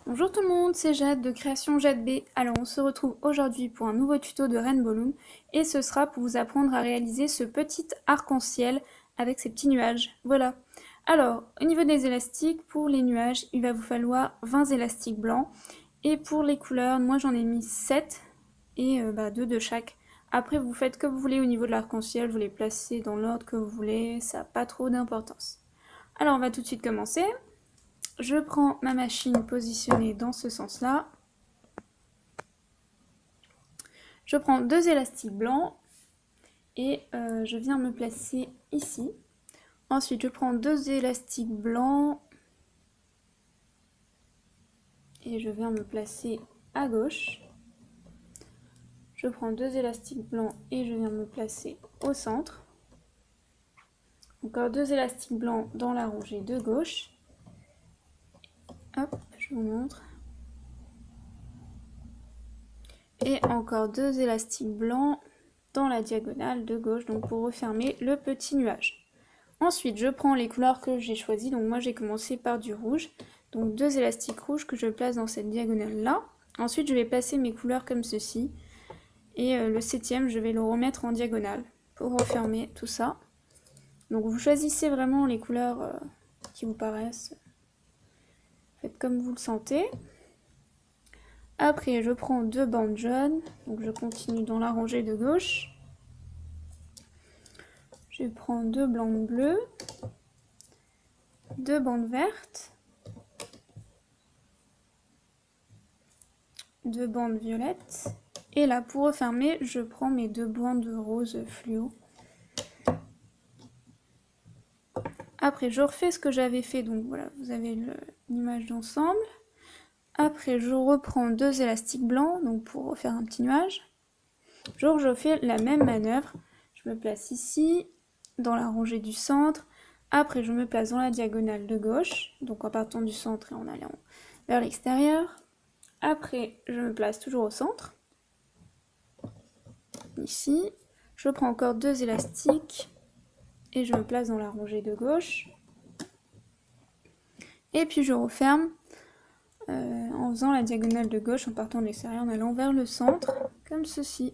Bonjour tout le monde, c'est Jade de Création Jade B. Alors on se retrouve aujourd'hui pour un nouveau tuto de Rainbow Loom et ce sera pour vous apprendre à réaliser ce petit arc-en-ciel avec ces petits nuages. Voilà. Alors au niveau des élastiques, pour les nuages, il va vous falloir 20 élastiques blancs et pour les couleurs, moi j'en ai mis 7 et 2 de chaque. Après vous faites comme vous voulez au niveau de l'arc-en-ciel, vous les placez dans l'ordre que vous voulez, ça n'a pas trop d'importance. Alors on va tout de suite commencer. Je prends ma machine positionnée dans ce sens-là. Je prends 2 élastiques blancs et je viens me placer ici. Ensuite, je prends 2 élastiques blancs et je viens me placer à gauche. Je prends 2 élastiques blancs et je viens me placer au centre. Encore 2 élastiques blancs dans la rangée de gauche. Hop, je vous montre. Et encore 2 élastiques blancs dans la diagonale de gauche, donc pour refermer le petit nuage. Ensuite, je prends les couleurs que j'ai choisies, donc moi j'ai commencé par du rouge, donc 2 élastiques rouges que je place dans cette diagonale-là. Ensuite, je vais placer mes couleurs comme ceci, et le 7e, je vais le remettre en diagonale pour refermer tout ça. Donc vous choisissez vraiment les couleurs qui vous paraissent, faites comme vous le sentez. Après, je prends 2 bandes jaunes, donc je continue dans la rangée de gauche. Je prends 2 blancs bleus, 2 bandes vertes, 2 bandes violettes. Et là, pour refermer, je prends mes 2 bandes rose fluo. Après, je refais ce que j'avais fait, donc voilà, vous avez l'image d'ensemble. Après, je reprends 2 élastiques blancs, donc pour refaire un petit nuage. Je fais la même manœuvre. Je me place ici, dans la rangée du centre. Après, je me place dans la diagonale de gauche, donc en partant du centre et en allant vers l'extérieur. Après, je me place toujours au centre. Ici, je prends encore 2 élastiques et je me place dans la rangée de gauche. Et puis je referme en faisant la diagonale de gauche, en partant de l'extérieur, en allant vers le centre, comme ceci.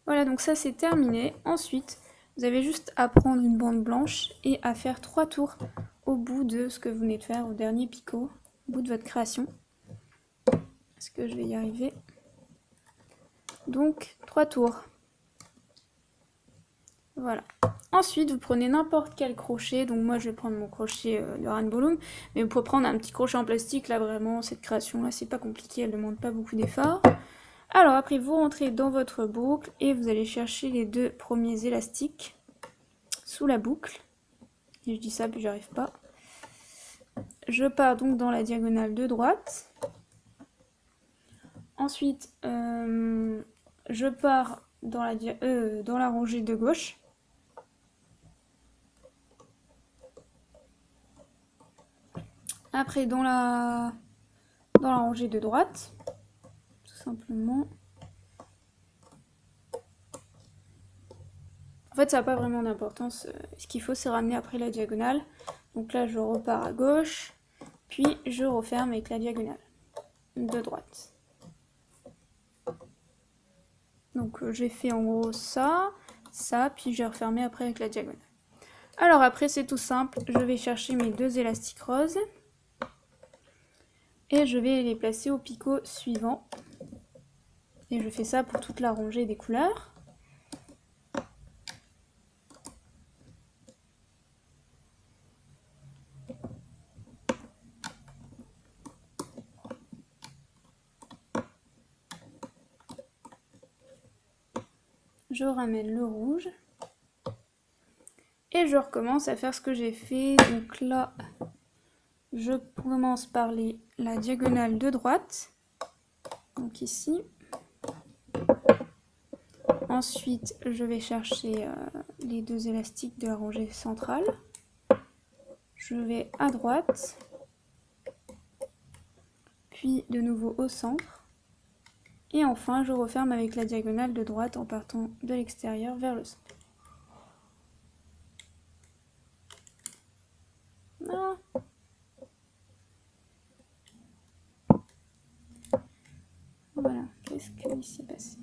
Voilà, donc ça c'est terminé. Ensuite, vous avez juste à prendre une bande blanche et à faire 3 tours au bout de ce que vous venez de faire, au dernier picot, au bout de votre création. Est-ce que je vais y arriver? Donc, 3 tours. Voilà. Ensuite, vous prenez n'importe quel crochet. Donc moi, je vais prendre mon crochet de Rainbow Loom. Mais vous pouvez prendre un petit crochet en plastique. Là, vraiment, cette création-là, c'est pas compliqué. Elle ne demande pas beaucoup d'efforts. Alors, après, vous rentrez dans votre boucle et vous allez chercher les 2 premiers élastiques sous la boucle. Et je dis ça, puis j'arrive pas. Je pars donc dans la diagonale de droite. Ensuite, je pars dans la rangée de gauche. Après, dans la rangée de droite, tout simplement. En fait, ça n'a pas vraiment d'importance. Ce qu'il faut, c'est ramener après la diagonale. Donc là, je repars à gauche, puis je referme avec la diagonale de droite. Donc j'ai fait en gros ça, puis j'ai refermé après avec la diagonale. Alors après, c'est tout simple. Je vais chercher mes 2 élastiques roses. Et je vais les placer au picot suivant. Et je fais ça pour toute la rangée des couleurs. Je ramène le rouge. Et je recommence à faire ce que j'ai fait. Donc là, je commence par la diagonale de droite. Donc ici. Ensuite, je vais chercher les 2 élastiques de la rangée centrale. Je vais à droite. Puis de nouveau au centre. Et enfin, je referme avec la diagonale de droite en partant de l'extérieur vers le centre. Voilà. Voilà, qu'est-ce qui s'est passé?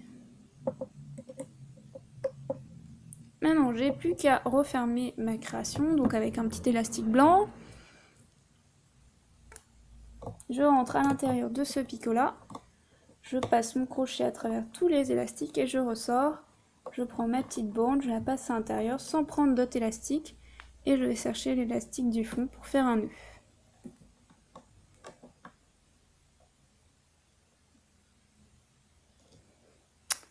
Maintenant, j'ai plus qu'à refermer ma création, donc avec un petit élastique blanc. Je rentre à l'intérieur de ce picot-là. Je passe mon crochet à travers tous les élastiques et je ressors. Je prends ma petite borne, je la passe à l'intérieur sans prendre d'autres élastiques. Et je vais chercher l'élastique du fond pour faire un nœud.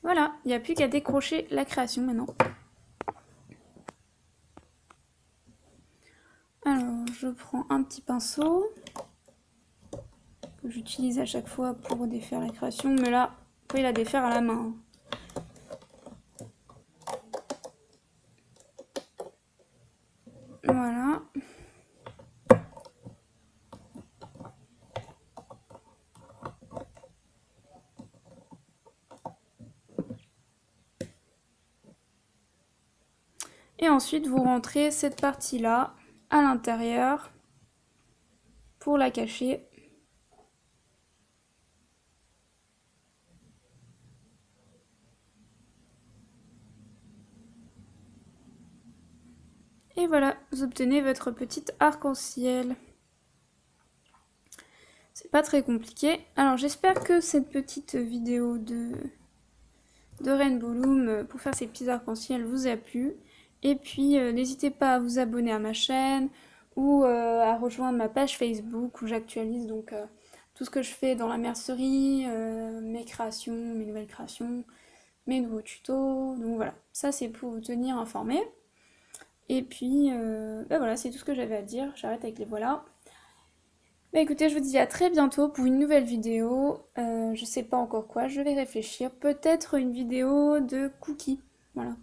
Voilà, il n'y a plus qu'à décrocher la création maintenant. Alors, je prends un petit pinceau que j'utilise à chaque fois pour défaire la création, mais là, vous pouvez la défaire à la main. Voilà. Et ensuite, vous rentrez cette partie-là à l'intérieur pour la cacher. Et voilà, vous obtenez votre petite arc-en-ciel. C'est pas très compliqué. Alors j'espère que cette petite vidéo de Rainbow Loom pour faire ces petits arc-en-ciel vous a plu. Et puis n'hésitez pas à vous abonner à ma chaîne ou à rejoindre ma page Facebook où j'actualise donc tout ce que je fais dans la mercerie, mes créations, mes nouvelles créations, mes nouveaux tutos. Donc voilà, ça c'est pour vous tenir informé. Et puis voilà, c'est tout ce que j'avais à dire. J'arrête avec les voilà. Bah écoutez, je vous dis à très bientôt pour une nouvelle vidéo. Je sais pas encore quoi, je vais réfléchir. Peut-être une vidéo de cookies. Voilà.